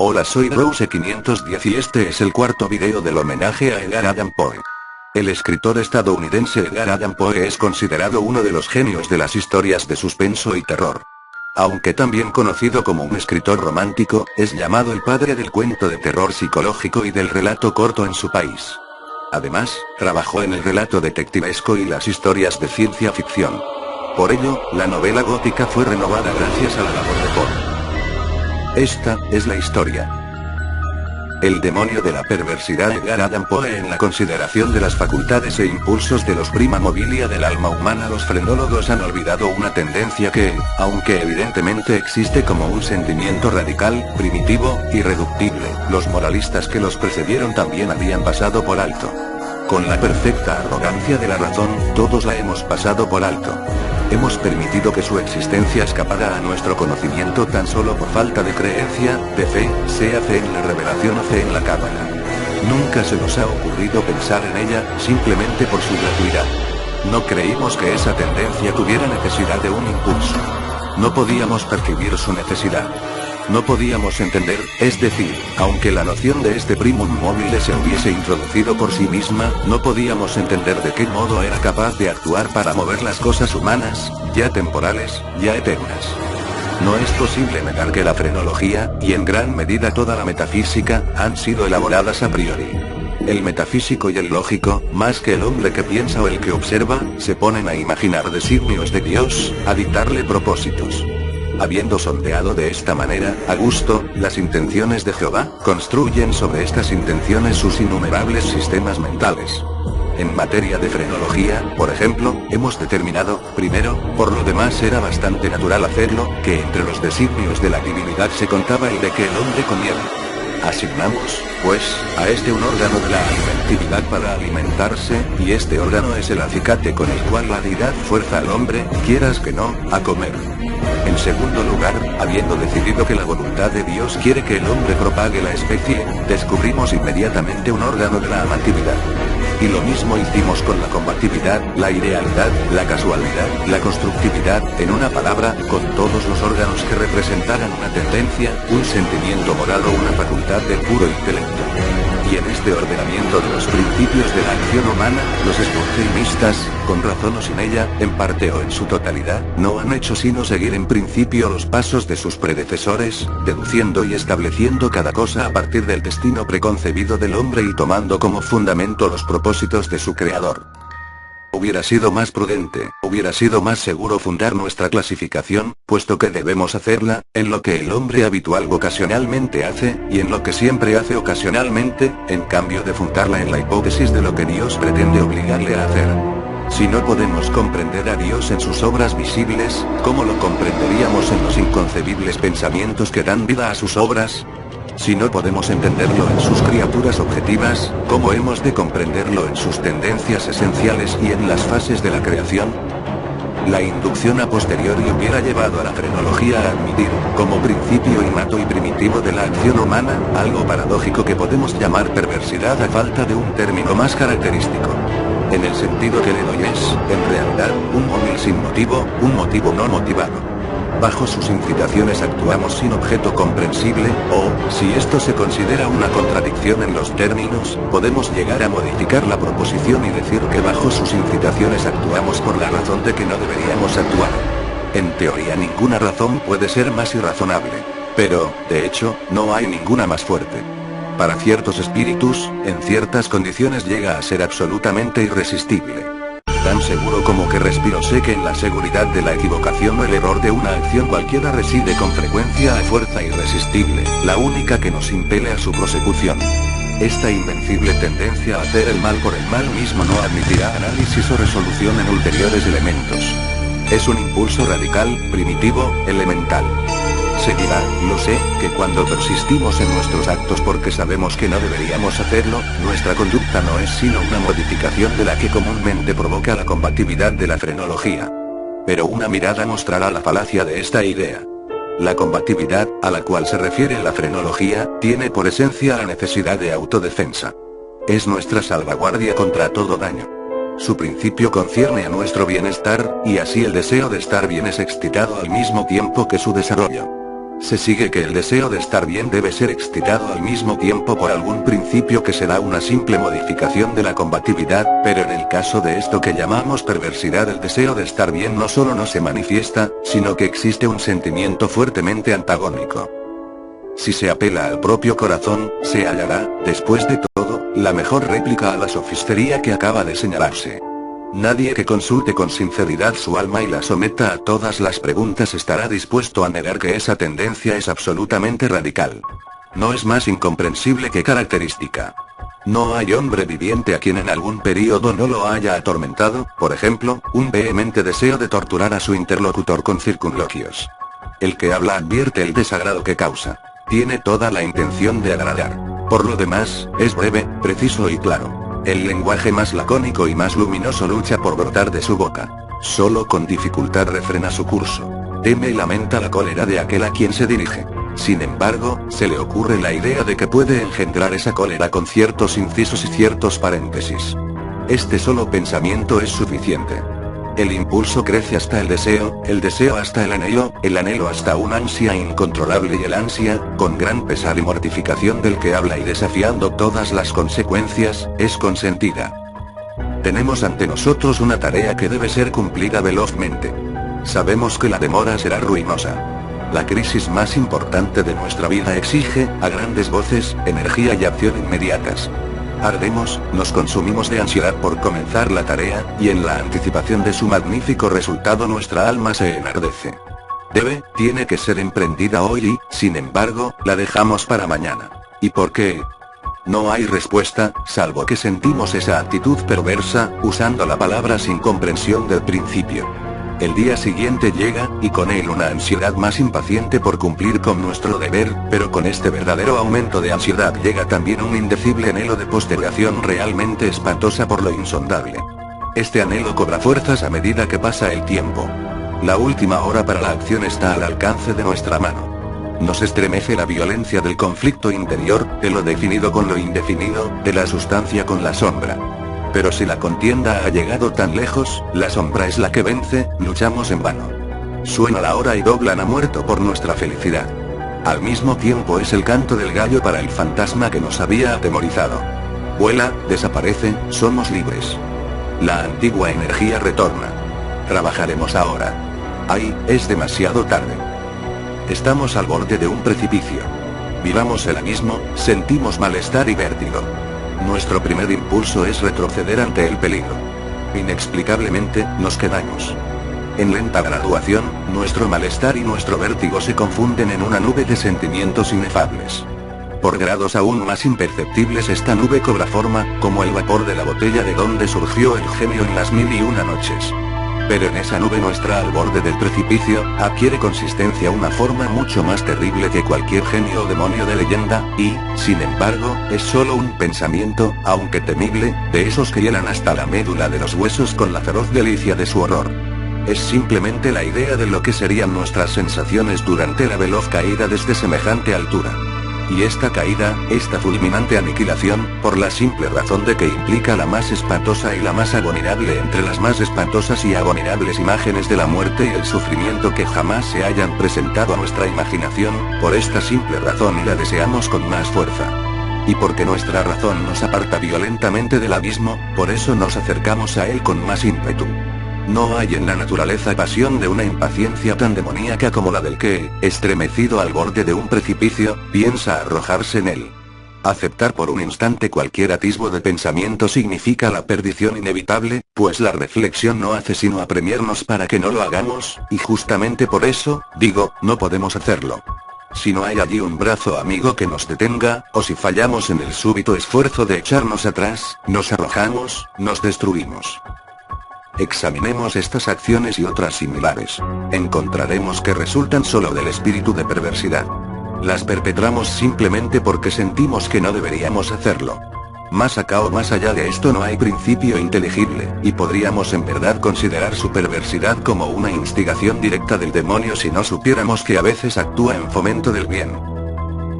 Hola, soy Rose510 y este es el cuarto video del homenaje a Edgar Allan Poe. El escritor estadounidense Edgar Allan Poe es considerado uno de los genios de las historias de suspenso y terror. Aunque también conocido como un escritor romántico, es llamado el padre del cuento de terror psicológico y del relato corto en su país. Además, trabajó en el relato detectivesco y las historias de ciencia ficción. Por ello, la novela gótica fue renovada gracias a la labor de Poe. Esta es la historia. El demonio de la perversidad. Edgar Allan Poe. En la consideración de las facultades e impulsos de los prima mobilia del alma humana, los frenólogos han olvidado una tendencia que, aunque evidentemente existe como un sentimiento radical, primitivo, irreductible, los moralistas que los precedieron también habían pasado por alto. Con la perfecta arrogancia de la razón, todos la hemos pasado por alto. Hemos permitido que su existencia escapara a nuestro conocimiento tan solo por falta de creencia, de fe, sea fe en la revelación o fe en la cábala. Nunca se nos ha ocurrido pensar en ella, simplemente por su gratuidad. No creímos que esa tendencia tuviera necesidad de un impulso. No podíamos percibir su necesidad. No podíamos entender, es decir, aunque la noción de este primum mobile se hubiese introducido por sí misma, no podíamos entender de qué modo era capaz de actuar para mover las cosas humanas, ya temporales, ya eternas. No es posible negar que la frenología, y en gran medida toda la metafísica, han sido elaboradas a priori. El metafísico y el lógico, más que el hombre que piensa o el que observa, se ponen a imaginar designios de Dios, a dictarle propósitos. Habiendo sondeado de esta manera, a gusto, las intenciones de Jehová, construyen sobre estas intenciones sus innumerables sistemas mentales. En materia de frenología, por ejemplo, hemos determinado, primero, por lo demás era bastante natural hacerlo, que entre los designios de la divinidad se contaba el de que el hombre comiera. Asignamos, pues, a este un órgano de la alimentividad para alimentarse, y este órgano es el acicate con el cual la deidad fuerza al hombre, quieras que no, a comer. En segundo lugar, habiendo decidido que la voluntad de Dios quiere que el hombre propague la especie, descubrimos inmediatamente un órgano de la amatividad. Y lo mismo hicimos con la combatividad, la idealidad, la casualidad, la constructividad, en una palabra, con todos los órganos que representaran una tendencia, un sentimiento moral o una facultad de puro intelecto. Y en este ordenamiento de los principios de la acción humana, los esponginistas, con razón o sin ella, en parte o en su totalidad, no han hecho sino seguir en principio los pasos de sus predecesores, deduciendo y estableciendo cada cosa a partir del destino preconcebido del hombre y tomando como fundamento los propósitos de su creador. Hubiera sido más prudente, hubiera sido más seguro fundar nuestra clasificación, puesto que debemos hacerla, en lo que el hombre habitual ocasionalmente hace, y en lo que siempre hace ocasionalmente, en cambio de fundarla en la hipótesis de lo que Dios pretende obligarle a hacer. Si no podemos comprender a Dios en sus obras visibles, ¿cómo lo comprenderíamos en los inconcebibles pensamientos que dan vida a sus obras? Si no podemos entenderlo en sus criaturas objetivas, ¿cómo hemos de comprenderlo en sus tendencias esenciales y en las fases de la creación? La inducción a posteriori hubiera llevado a la frenología a admitir, como principio innato y primitivo de la acción humana, algo paradójico que podemos llamar perversidad a falta de un término más característico. En el sentido que le doy es, en realidad, un móvil sin motivo, un motivo no motivado. Bajo sus incitaciones actuamos sin objeto comprensible, o, si esto se considera una contradicción en los términos, podemos llegar a modificar la proposición y decir que bajo sus incitaciones actuamos por la razón de que no deberíamos actuar. En teoría ninguna razón puede ser más irrazonable. Pero, de hecho, no hay ninguna más fuerte. Para ciertos espíritus, en ciertas condiciones llega a ser absolutamente irresistible. Tan seguro como que respiro sé que en la seguridad de la equivocación o el error de una acción cualquiera reside con frecuencia a fuerza irresistible, la única que nos impele a su prosecución. Esta invencible tendencia a hacer el mal por el mal mismo no admitirá análisis o resolución en ulteriores elementos. Es un impulso radical, primitivo, elemental. Se dirá, lo sé, que cuando persistimos en nuestros actos porque sabemos que no deberíamos hacerlo, nuestra conducta no es sino una modificación de la que comúnmente provoca la combatividad de la frenología. Pero una mirada mostrará la falacia de esta idea. La combatividad, a la cual se refiere la frenología, tiene por esencia la necesidad de autodefensa. Es nuestra salvaguardia contra todo daño. Su principio concierne a nuestro bienestar, y así el deseo de estar bien es excitado al mismo tiempo que su desarrollo. Se sigue que el deseo de estar bien debe ser excitado al mismo tiempo por algún principio que será una simple modificación de la combatividad, pero en el caso de esto que llamamos perversidad, el deseo de estar bien no solo no se manifiesta, sino que existe un sentimiento fuertemente antagónico. Si se apela al propio corazón, se hallará, después de todo, la mejor réplica a la sofistería que acaba de señalarse. Nadie que consulte con sinceridad su alma y la someta a todas las preguntas estará dispuesto a negar que esa tendencia es absolutamente radical. No es más incomprensible que característica. No hay hombre viviente a quien en algún período no lo haya atormentado, por ejemplo, un vehemente deseo de torturar a su interlocutor con circunloquios. El que habla advierte el desagrado que causa. Tiene toda la intención de agradar. Por lo demás, es breve, preciso y claro. El lenguaje más lacónico y más luminoso lucha por brotar de su boca. Solo con dificultad refrena su curso. Teme y lamenta la cólera de aquel a quien se dirige. Sin embargo, se le ocurre la idea de que puede engendrar esa cólera con ciertos incisos y ciertos paréntesis. Este solo pensamiento es suficiente. El impulso crece hasta el deseo hasta el anhelo hasta una ansia incontrolable y el ansia, con gran pesar y mortificación del que habla y desafiando todas las consecuencias, es consentida. Tenemos ante nosotros una tarea que debe ser cumplida velozmente. Sabemos que la demora será ruinosa. La crisis más importante de nuestra vida exige, a grandes voces, energía y acción inmediatas. Ardemos, nos consumimos de ansiedad por comenzar la tarea, y en la anticipación de su magnífico resultado nuestra alma se enardece. Tiene que ser emprendida hoy y, sin embargo, la dejamos para mañana. ¿Y por qué? No hay respuesta, salvo que sentimos esa actitud perversa, usando la palabra sin comprensión del principio. El día siguiente llega, y con él una ansiedad más impaciente por cumplir con nuestro deber, pero con este verdadero aumento de ansiedad llega también un indecible anhelo de postergación realmente espantosa por lo insondable. Este anhelo cobra fuerzas a medida que pasa el tiempo. La última hora para la acción está al alcance de nuestra mano. Nos estremece la violencia del conflicto interior, de lo definido con lo indefinido, de la sustancia con la sombra. Pero si la contienda ha llegado tan lejos, la sombra es la que vence, luchamos en vano. Suena la hora y Doblan ha muerto por nuestra felicidad. Al mismo tiempo es el canto del gallo para el fantasma que nos había atemorizado. Vuela, desaparece, somos libres. La antigua energía retorna. Trabajaremos ahora. Ay, es demasiado tarde. Estamos al borde de un precipicio. Vivamos el abismo, sentimos malestar y vértigo. Nuestro primer impulso es retroceder ante el peligro. Inexplicablemente, nos quedamos. En lenta graduación, nuestro malestar y nuestro vértigo se confunden en una nube de sentimientos inefables. Por grados aún más imperceptibles esta nube cobra forma, como el vapor de la botella de donde surgió el genio en las 1001 noches. Pero en esa nube nuestra al borde del precipicio, adquiere consistencia una forma mucho más terrible que cualquier genio o demonio de leyenda, y, sin embargo, es solo un pensamiento, aunque temible, de esos que hielan hasta la médula de los huesos con la feroz delicia de su horror. Es simplemente la idea de lo que serían nuestras sensaciones durante la veloz caída desde semejante altura. Y esta caída, esta fulminante aniquilación, por la simple razón de que implica la más espantosa y la más abominable entre las más espantosas y abominables imágenes de la muerte y el sufrimiento que jamás se hayan presentado a nuestra imaginación, por esta simple razón la deseamos con más fuerza. Y porque nuestra razón nos aparta violentamente del abismo, por eso nos acercamos a él con más ímpetu. No hay en la naturaleza pasión de una impaciencia tan demoníaca como la del que, estremecido al borde de un precipicio, piensa arrojarse en él. Aceptar por un instante cualquier atisbo de pensamiento significa la perdición inevitable, pues la reflexión no hace sino apremiarnos para que no lo hagamos, y justamente por eso, digo, no podemos hacerlo. Si no hay allí un brazo amigo que nos detenga, o si fallamos en el súbito esfuerzo de echarnos atrás, nos arrojamos, nos destruimos. Examinemos estas acciones y otras similares. Encontraremos que resultan solo del espíritu de perversidad. Las perpetramos simplemente porque sentimos que no deberíamos hacerlo. Más acá o más allá de esto no hay principio inteligible, y podríamos en verdad considerar su perversidad como una instigación directa del demonio si no supiéramos que a veces actúa en fomento del bien.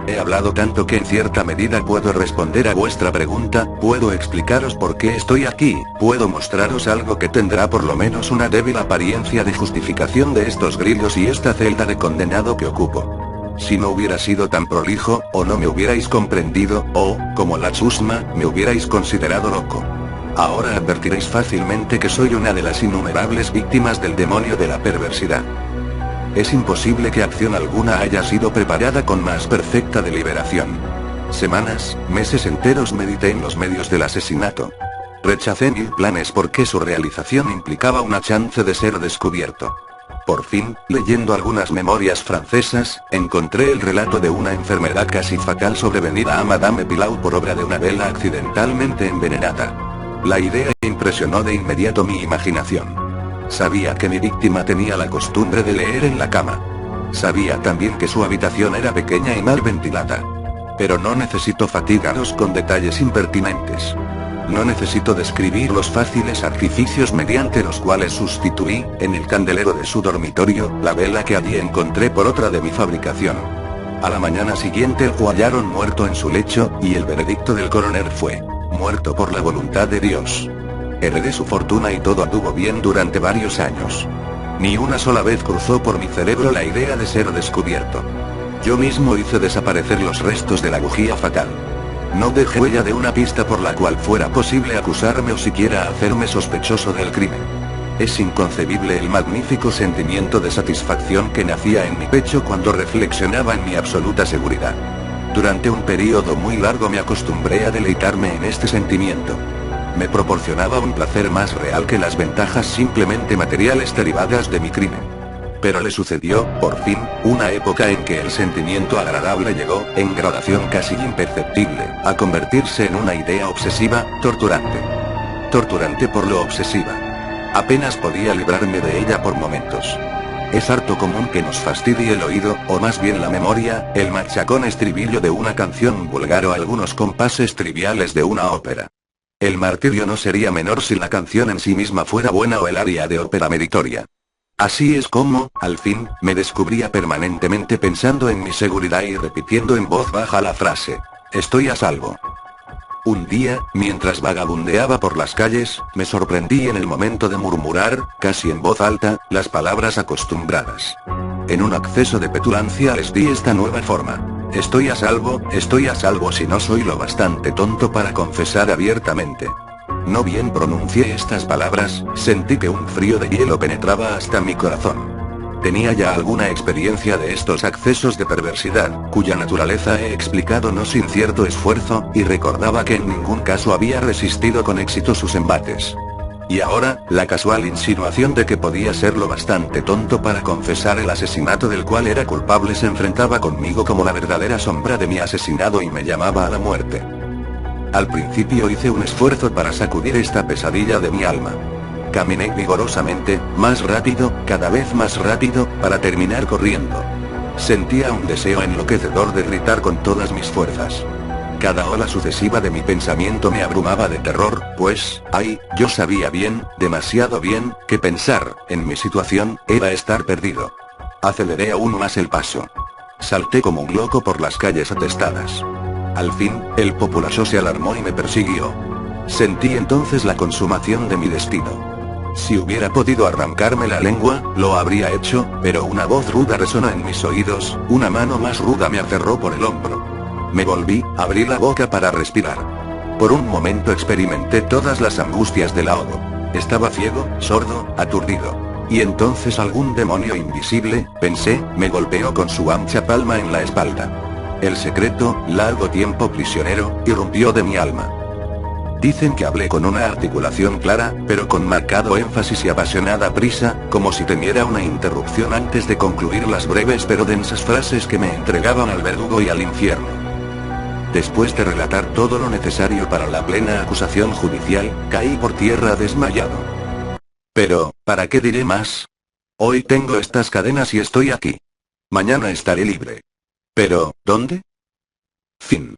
He hablado tanto que en cierta medida puedo responder a vuestra pregunta, puedo explicaros por qué estoy aquí, puedo mostraros algo que tendrá por lo menos una débil apariencia de justificación de estos grillos y esta celda de condenado que ocupo. Si no hubiera sido tan prolijo, o no me hubierais comprendido, o, como la chusma, me hubierais considerado loco. Ahora advertiréis fácilmente que soy una de las innumerables víctimas del demonio de la perversidad. Es imposible que acción alguna haya sido preparada con más perfecta deliberación. Semanas, meses enteros medité en los medios del asesinato. Rechacé 1000 planes porque su realización implicaba una chance de ser descubierto. Por fin, leyendo algunas memorias francesas, encontré el relato de una enfermedad casi fatal sobrevenida a Madame Pilau por obra de una vela accidentalmente envenenada. La idea impresionó de inmediato mi imaginación. Sabía que mi víctima tenía la costumbre de leer en la cama. Sabía también que su habitación era pequeña y mal ventilada. Pero no necesito fatigaros con detalles impertinentes. No necesito describir los fáciles artificios mediante los cuales sustituí, en el candelero de su dormitorio, la vela que allí encontré por otra de mi fabricación. A la mañana siguiente lo hallaron muerto en su lecho, y el veredicto del coronel fue: muerto por la voluntad de Dios. Heredé su fortuna y todo anduvo bien durante varios años. Ni una sola vez cruzó por mi cerebro la idea de ser descubierto. Yo mismo hice desaparecer los restos de la bujía fatal. No dejé huella de una pista por la cual fuera posible acusarme o siquiera hacerme sospechoso del crimen. Es inconcebible el magnífico sentimiento de satisfacción que nacía en mi pecho cuando reflexionaba en mi absoluta seguridad. Durante un período muy largo me acostumbré a deleitarme en este sentimiento. Me proporcionaba un placer más real que las ventajas simplemente materiales derivadas de mi crimen. Pero le sucedió, por fin, una época en que el sentimiento agradable llegó, en gradación casi imperceptible, a convertirse en una idea obsesiva, torturante. Torturante por lo obsesiva. Apenas podía librarme de ella por momentos. Es harto común que nos fastidie el oído, o más bien la memoria, el machacón estribillo de una canción vulgar o algunos compases triviales de una ópera. El martirio no sería menor si la canción en sí misma fuera buena o el aria de ópera meritoria. Así es como, al fin, me descubría permanentemente pensando en mi seguridad y repitiendo en voz baja la frase: estoy a salvo. Un día, mientras vagabundeaba por las calles, me sorprendí en el momento de murmurar, casi en voz alta, las palabras acostumbradas. En un acceso de petulancia les di esta nueva forma: estoy a salvo si no soy lo bastante tonto para confesar abiertamente. No bien pronuncié estas palabras, sentí que un frío de hielo penetraba hasta mi corazón. Tenía ya alguna experiencia de estos accesos de perversidad, cuya naturaleza he explicado no sin cierto esfuerzo, y recordaba que en ningún caso había resistido con éxito sus embates. Y ahora, la casual insinuación de que podía ser lo bastante tonto para confesar el asesinato del cual era culpable se enfrentaba conmigo como la verdadera sombra de mi asesinado y me llamaba a la muerte. Al principio hice un esfuerzo para sacudir esta pesadilla de mi alma. Caminé vigorosamente, más rápido, cada vez más rápido, para terminar corriendo. Sentía un deseo enloquecedor de gritar con todas mis fuerzas. Cada ola sucesiva de mi pensamiento me abrumaba de terror, pues, yo sabía bien, demasiado bien, que pensar, en mi situación, era estar perdido. Aceleré aún más el paso. Salté como un loco por las calles atestadas. Al fin, el populacho se alarmó y me persiguió. Sentí entonces la consumación de mi destino. Si hubiera podido arrancarme la lengua, lo habría hecho, pero una voz ruda resonó en mis oídos, una mano más ruda me aferró por el hombro. Me volví, abrí la boca para respirar. Por un momento experimenté todas las angustias del ahogo. Estaba ciego, sordo, aturdido. Y entonces algún demonio invisible, pensé, me golpeó con su ancha palma en la espalda. El secreto, largo tiempo prisionero, irrumpió de mi alma. Dicen que hablé con una articulación clara, pero con marcado énfasis y apasionada prisa, como si temiera una interrupción antes de concluir las breves pero densas frases que me entregaban al verdugo y al infierno. Después de relatar todo lo necesario para la plena acusación judicial, caí por tierra desmayado. Pero, ¿para qué diré más? Hoy tengo estas cadenas y estoy aquí. Mañana estaré libre. Pero, ¿dónde? Fin.